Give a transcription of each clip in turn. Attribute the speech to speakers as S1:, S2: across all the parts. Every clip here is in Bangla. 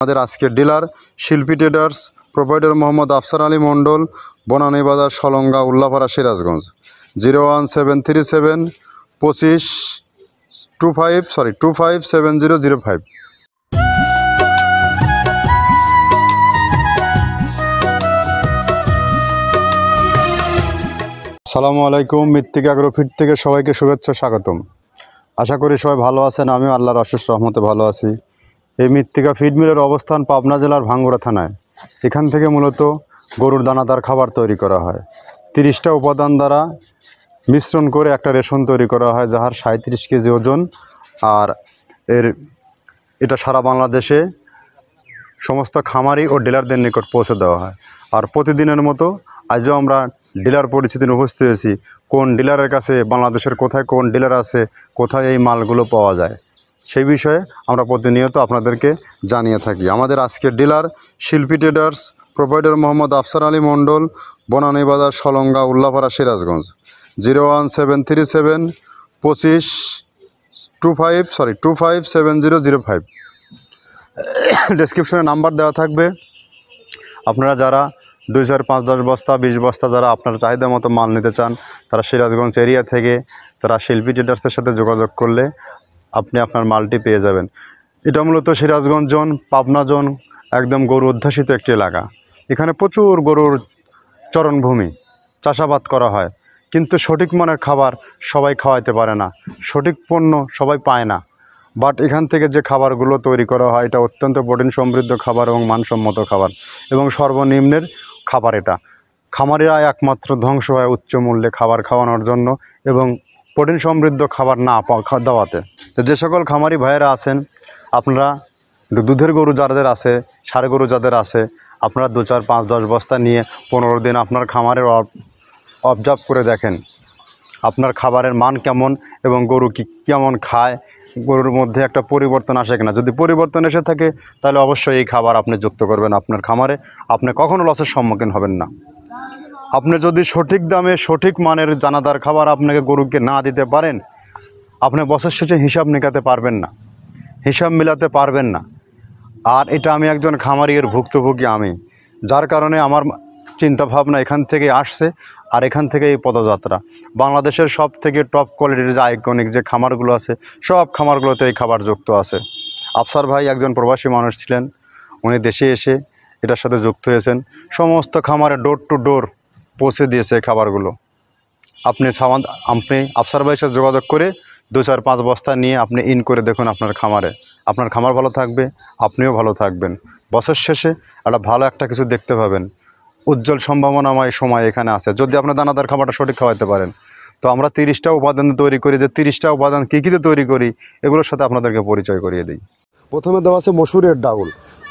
S1: আমাদের আজকের ডিলার শিল্পী ট্রেডার্স, প্রোপাইটার মোহাম্মদ আফসার আলী মণ্ডল, বনানী বাজার, সলঙ্গা, উল্লাপাড়া, সিরাজগঞ্জ। 01737 257005। আসসালামু আলাইকুম। মৃত্তিকা অ্যাগ্রোফিট থেকে সবাইকে শুভেচ্ছা, স্বাগতম। আশা করি সবাই ভালো আছেন। আমিও আল্লাহর অশেষ রহমতে ভালো আছি। এই মৃত্তিকা ফিড মিলের অবস্থান পাবনা জেলার ভাঙ্গুড়া থানায়। এখান থেকে মূলত গরুর দানাদার খাবার তৈরি করা হয়। 30টা উপাদান দ্বারা মিশ্রণ করে একটা রেশন তৈরি করা হয়, যাহার 37 কেজি ওজন। আর এটা সারা বাংলাদেশে সমস্ত খামারি ও ডিলারদের নিকট পৌঁছে দেওয়া হয়। আর প্রতিদিনের মতো আজও আমরা ডিলার পরিচিতি উপস্থিত হয়েছি। কোন ডিলারের কাছে, বাংলাদেশের কোথায় কোন ডিলার আছে, কোথায় এই মালগুলো পাওয়া যায়, সেই বিষয়ে আমরা প্রতিনিয়ত আপনাদেরকে জানিয়ে থাকি। আমাদের আজকের ডিলার শিল্পী ট্রেডার্স, প্রোপাইটার মোহাম্মদ আফসার আলী মণ্ডল, বনানী বাজার, সলঙ্গা, উল্লাপাড়া, সিরাজগঞ্জ। 01737 257005। ডেসক্রিপশনে নাম্বার দেওয়া থাকবে। আপনারা যারা 2, 4, 5, 10 বস্তা, 20 বস্তা যারা আপনার চাহিদা মতো মাল নিতে চান, তারা সিরাজগঞ্জ এরিয়া থেকে তারা শিল্পী ট্রেডার্সের সাথে যোগাযোগ করলে আপনি আপনার মালটি পেয়ে যাবেন। এটা মূলত সিরাজগঞ্জ জোন, পাবনা জোন, একদম গরু অধ্যাসিত একটি এলাকা। এখানে প্রচুর গরুর চরণভূমি, চাষাবাদ করা হয়, কিন্তু সঠিক মানের খাবার সবাই খাওয়াইতে পারে না, সঠিক পণ্য সবাই পায় না। বাট এখান থেকে যে খাবারগুলো তৈরি করা হয়, এটা অত্যন্ত প্রোটিন সমৃদ্ধ খাবার এবং মানসম্মত খাবার এবং সর্বনিম্নের খাবার। এটা খামারিরা একমাত্র ধ্বংস হয় উচ্চ মূল্যে খাবার খাওয়ানোর জন্য এবং প্রোটিন সমৃদ্ধ খাবার না দেওয়াতে। তো যে সকল খামারি ভাইয়েরা আছেন, আপনারা দুধের গরু যাদের আছে, ষাঁড় গরু যাদের আছে, আপনারা 2, 4, 5, 10 বস্তা নিয়ে 15 দিন আপনার খামারের অবজার্ভ করে দেখেন আপনার খাবারের মান কেমন এবং গরু কেমন খায়, গরুর মধ্যে একটা পরিবর্তন আসে কিনা। যদি পরিবর্তন এসে থাকে তাহলে অবশ্যই এই খাবার আপনি যুক্ত করবেন আপনার খামারে। আপনি কখনো লসের সম্মুখীন হবেন না। আপনি যদি সঠিক দামে সঠিক মানের দানাদার খাবার আপনাকে গরুকে না দিতে পারেন, আপনি বছর শেষে হিসাব মেলাতে পারবেন না, হিসাব মেলাতে পারবেন না। আর এটা আমি একজন খামারি, এর ভুক্তভোগী আমি, যার কারণে আমার চিন্তাভাবনা এখান থেকে আসছে। আর এখান থেকে এই পদযাত্রা বাংলাদেশের সব থেকে টপ কোয়ালিটির যে আইকনিক যে খামারগুলো আছে, সব খামারগুলোতে এই খাবার যুক্ত আছে। আফসার ভাই একজন প্রবাসী মানুষ ছিলেন, উনি দেশে এসে এটার সাথে যুক্ত হয়েছেন। সমস্ত খামারে ডোর টু ডোর পৌঁছে দিয়েছে এই খাবারগুলো। আপনি আফসার ভাইয়ের সাথে যোগাযোগ করে 2, 4, 5 বস্তা নিয়ে আপনি ইন করে দেখুন আপনার খামারে। আপনার খামার ভালো থাকবে, আপনিও ভালো থাকবেন। বছর শেষে ভালো একটা কিছু দেখতে পাবেন। উজ্জ্বল সম্ভাবনাময় সময় এখানে আছে যদি আপনার দানাদার খাবারটা সঠিক খাওয়াতে পারেন। তো আমরা 30টা উপাদান তৈরি করি। যে 30টা উপাদান কী কীতে তৈরি করি, এগুলোর সাথে আপনাদেরকে পরিচয় করিয়ে দিই।
S2: প্রথমে দেওয়া আছে মসুরের ডাউল।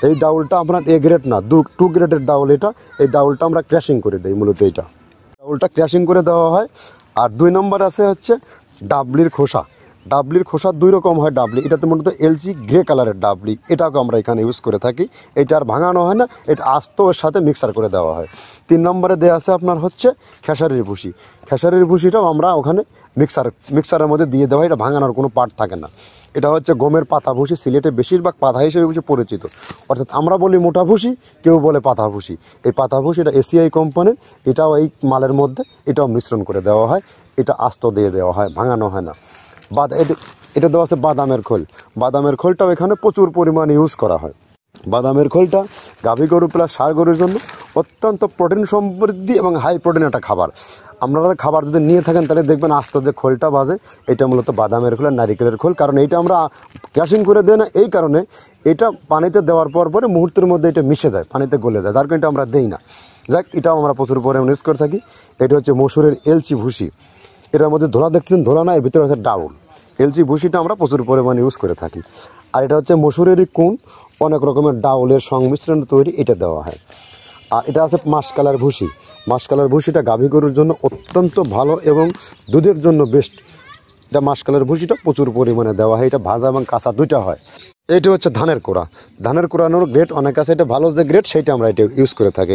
S2: এই ডাউলটা আপনার এ গ্রেড না, 2 গ্রেডের ডাউল এটা। এই ডাউলটা আমরা ক্র্যাশিং করে দিই, মূলত এইটা ডাউলটা ক্র্যাশিং করে দেওয়া হয়। আর 2 নম্বর আছে হচ্ছে ডাবলির খোসা। ডাবলির খোসা 2 রকম হয় ডাবলি, এটাতে মূলত এলসি গ্রে কালারের ডাবলি, এটাকে আমরা এখানে ইউজ করে থাকি। এটা আর ভাঙানো হয় না, এটা আস্ত ওর সাথে মিক্সার করে দেওয়া হয়। 3 নম্বরে দেওয়া আছে আপনার হচ্ছে খেসারির ভুসি। খেসারির ভুসিটাও আমরা ওখানে মিক্সারের মধ্যে দিয়ে দেওয়া হয়। এটা ভাঙানোর কোনো পার্ট থাকে না। এটা হচ্ছে গমের পাতা ভুসি, সিলেটে বেশিরভাগ পাতা হিসেবে পরিচিত। অর্থাৎ আমরা বলি মোটা ভুসি, কেউ বলে পাতা ভুসি। এই পাতা ভুসি এটা এসিআই কোম্পানির, এটাও এই মালের মধ্যে এটাও মিশ্রণ করে দেওয়া হয়। এটা আস্ত দিয়ে দেওয়া হয়, ভাঙানো হয় না। এটা দেওয়া আছে বাদামের খোল। বাদামের খোলটাও এখানে প্রচুর পরিমাণে ইউজ করা হয়। বাদামের খোলটা গাভী গরু প্লাস ষাঁড় গরুর জন্য অত্যন্ত প্রোটিন সমৃদ্ধি এবং হাই প্রোটিন একটা খাবার। আপনারা খাবার যদি নিয়ে থাকেন তাহলে দেখবেন আস্ত যে খোলটা বাজে, এটা মূলত বাদামের খোল আর নারিকেলের খোল। কারণ এইটা আমরা ক্র্যাশিং করে দেয় না, এই কারণে এটা পানিতে দেওয়ার পরে মুহূর্তের মধ্যে এটা মিশে যায়, পানিতে গলে যায়, যার কারণে এটা আমরা দেই না। যাক, এটাও আমরা প্রচুর পরিমাণে ইউজ করে থাকি। এটা হচ্ছে মসুরের এলচি ভুসি। এটার মধ্যে ধোলা দেখছেন, ধোলা না, এর ভিতরে হচ্ছে ডাউল। এলচি ভুসিটা আমরা প্রচুর পরিমাণে ইউজ করে থাকি। আর এটা হচ্ছে মসুরেরই কুন, অনেক রকমের ডাউলের সংমিশ্রণ তৈরি, এটা দেওয়া হয়। আর এটা আছে মাসকালার ভুসি। মাসকালার ভুসিটা গাভী গরুর জন্য অত্যন্ত ভালো এবং দুধের জন্য বেস্ট। এটা মাসকালার ভুসিটা প্রচুর পরিমাণে দেওয়া হয়। এটা ভাজা এবং কাঁচা দুইটা হয়। এইটা হচ্ছে ধানের কোড়া। ধানের কোড়ানোর গ্রেড অনেক আছে, এটা ভালো যে গ্রেড সেইটা আমরা এটা ইউজ করে থাকি।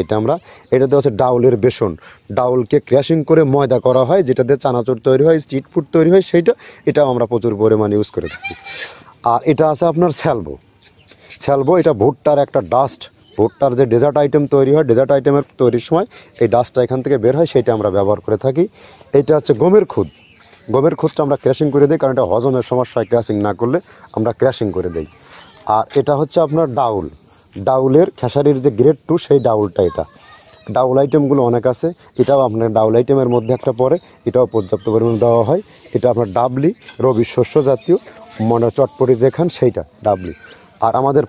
S2: এটা দেওয়া হচ্ছে ডাউলের বেসন। ডাউলকে ক্র্যাশিং করে ময়দা করা হয়, যেটা দিয়ে চানাচুর তৈরি হয়, স্ট্রিট ফুড তৈরি হয়, এটাও আমরা প্রচুর পরিমাণে ইউজ করে থাকি। আর এটা আছে আপনার স্যালভো। ছালবো, এটা ভুট্টার একটা ডাস্ট, ভুট্টার যে ডেজার্ট আইটেম তৈরি হয়, ডেজার্ট আইটেমের তৈরির সময় এই ডাস্টটা এখান থেকে বের হয়, সেটা আমরা ব্যবহার করে থাকি। এটা হচ্ছে গমের খুদ, গমের খুদটা আমরা ক্র্যাশিং করে দিই, কারণ এটা হজমের সমস্যা হয়, ক্র্যাশিং না করলে আমরা ক্র্যাশিং করে দিই। আর এটা হচ্ছে আপনার ডাউল, ডাউলের খেসারির যে গ্রেড 2 সেই ডাউলটা। এটা ডাউল আইটেমগুলো অনেক আছে, এটাও আপনার ডাউল আইটেমের মধ্যে একটা পড়ে, এটাও পর্যাপ্ত পরিমাণ দেওয়া হয়। এটা আপনার ডাবলি, রবি শস্য জাতীয়, মানে চটপটি যে খান সেইটা ডাবলি। আর আমাদের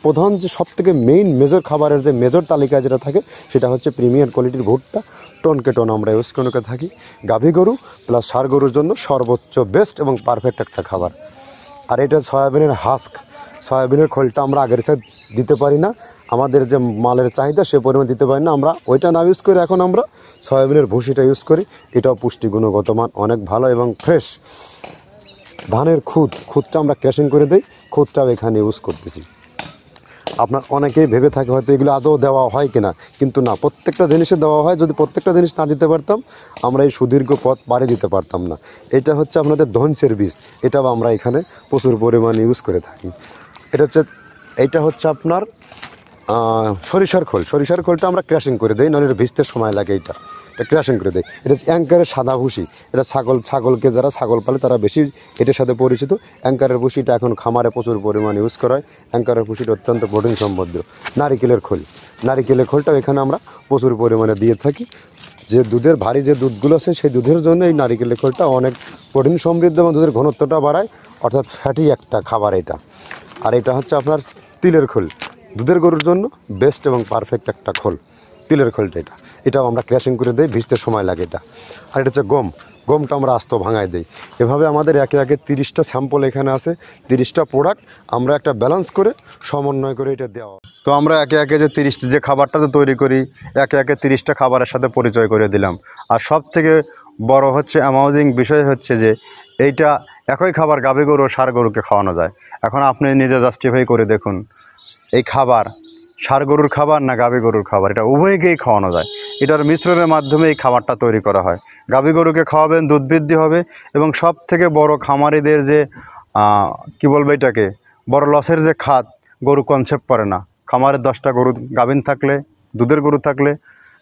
S2: প্রধান যে সবথেকে মেইন মেজর খাবারের যে মেজর তালিকায় যেটা থাকে, সেটা হচ্ছে প্রিমিয়ার কোয়ালিটির ভুট্টা, টনকে টন আমরা ইউজ করে থাকি। গাভী গরু প্লাস ষাঁড় গরুর জন্য সর্বোচ্চ বেস্ট এবং পারফেক্ট একটা খাবার। আর এটা সয়াবিনের হাস্ক, সয়াবিনের খোলটা আমরা আগের চেয়ে দিতে পারি না, আমাদের যে মালের চাহিদা সে পরিমাণ দিতে পারি না, আমরা ওইটা না ইউজ করে এখন আমরা সয়াবিনের ভুসিটা ইউজ করি। এটাও পুষ্টি গুণগত মান অনেক ভালো এবং ফ্রেশ। ধানের খুদটা আমরা ক্র্যাশিং করে দিই, খুদটাও এখানে ইউজ করতেছি। আপনার অনেকেই ভেবে থাকে হয়তো এগুলো আদৌ দেওয়া হয় কিনা, কিন্তু না, প্রত্যেকটা জিনিসে দেওয়া হয়। যদি প্রত্যেকটা জিনিস না দিতে পারতাম, আমরা এই সুদীর্ঘ পথ পাড়ি দিতে পারতাম না। এটা হচ্ছে আপনাদের ধনচের বীজ, এটাও আমরা এখানে প্রচুর পরিমাণে ইউজ করে থাকি। এইটা হচ্ছে আপনার সরিষার খোল, সরিষার খোলটা আমরা ক্র্যাশিং করে দিই, নাহলে এটা ভিজতে সময় লাগে। এটা ক্র্যাশিং করে দেয়। এটা অ্যাঙ্কারের সাদা ভুসি, এটা ছাগলকে যারা ছাগল পালে তারা বেশি এটার সাথে পরিচিত। অ্যাঙ্কারের ভুসিটা এখন খামারে প্রচুর পরিমাণে ইউজ করা হয়। অ্যাঙ্কারের ভুসিটা অত্যন্ত প্রোটিন সমৃদ্ধ। নারিকেলের খোলটাও এখানে আমরা প্রচুর পরিমাণে দিয়ে থাকি। যে দুধের ভারী যে দুধগুলো আছে, সেই দুধের জন্য এই নারিকেলের খোলটা অনেক প্রোটিন সমৃদ্ধ এবং দুধের ঘনত্বটা বাড়ায়, অর্থাৎ ফ্যাটি একটা খাবার এটা। আর এটা হচ্ছে আপনার তিলের খোল, দুধের গরুর জন্য বেস্ট এবং পারফেক্ট একটা খোল, তিলের খোলটা। এটাও আমরা ক্র্যাশিং করে দিই, ভিজতে সময় লাগে এটা। আর এটা হচ্ছে গমটা আমরা আস্ত ভাঙায় দিই। এভাবে আমাদের একে 30টা স্যাম্পল এখানে আছে, 30টা প্রোডাক্ট আমরা একটা ব্যালেন্স করে সমন্বয় করে এটা দেওয়া।
S1: তো আমরা একে যে 30টা যে খাবারটা তো তৈরি করি, একে 30টা খাবারের সাথে পরিচয় করে দিলাম। আর সব থেকে বড় হচ্ছে অ্যামাউজিং বিষয় হচ্ছে যে এইটা একই খাবার গাভী গরু ও ষাঁড় গরুকে খাওয়ানো যায়। এখন আপনি নিজে জাস্টিফাই করে দেখুন, এই খাবার ষাঁড় গরুর খাবার না গাভী গরুর খাবার, এটা উভয়কেই খাওয়ানো যায়। এটার মিশ্রণের মাধ্যমে এই খাবারটা তৈরি করা হয়। গাভী গরুকে খাওয়াবেন, দুধ বৃদ্ধি হবে। এবং সব থেকে বড় খামারিদের যে কি বলবো এটাকে, বড় লসের যে খাত, গরু কনসেপ্ট করে না। খামারের 10টা গরু গাভীন থাকলে, দুধের গরু থাকলে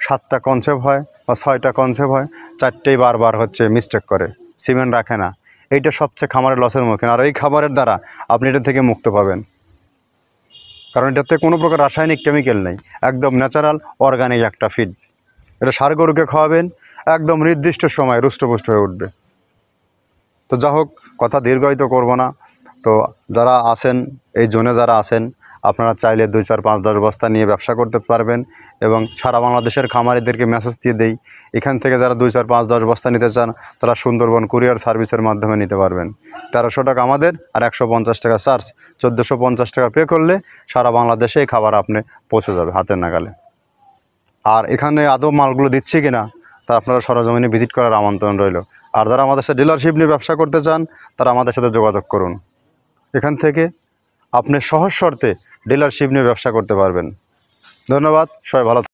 S1: 7টা কনসেপ্ট হয় বা 6টা কনসেপ্ট হয়, 4টেই বারবার হচ্ছে মিস্টেক করে, সিমেন্ট রাখে না। এইটা সবচেয়ে খামারের লসের মুখে। আর এই খাবারের দ্বারা আপনি এটা থেকে মুক্ত পাবেন, কারণ এটাতে কোনো প্রকার রাসায়নিক কেমিক্যাল নেই, একদম ন্যাচারাল অর্গানিক একটা ফিড। এটা ষাঁড় গরুকে খাওয়াবেন, একদম নির্দিষ্ট সময় রুষ্টপুষ্ট হয়ে উঠবে। তো যা হোক, কথা দীর্ঘায়িত করব না। তো যারা আছেন এই জোনে, যারা আছেন, আপনারা চাইলে 2, 4, 5, 10 বস্তা নিয়ে ব্যবসা করতে পারবেন। এবং সারা বাংলাদেশের খামারিদেরকে মেসেজ দিয়ে দেই, এখান থেকে যারা 2, 4, 5, 10 বস্তা নিতে চান, তারা সুন্দরবন কুরিয়ার সার্ভিসের মাধ্যমে নিতে পারবেন। 1300 টাকা আমাদের আর 150 টাকা চার্জ, 1450 টাকা পে করলে সারা বাংলাদেশে এই খাবার আপনি পৌঁছে যাবে হাতের নাগালে। আর এখানে আদৌ মালগুলো দিচ্ছি কিনা তা আপনারা সরজমিনে ভিজিট করার আমন্ত্রণ রইল। আর যারা আমাদের সাথে ডিলারশিপ নিয়ে ব্যবসা করতে চান, তারা আমাদের সাথে যোগাযোগ করুন। এখান থেকে আপনি সহজ শর্তে ডিলারশিপ নিয়ে ব্যবসা করতে পারবেন। ধন্যবাদ, সবাই ভালো।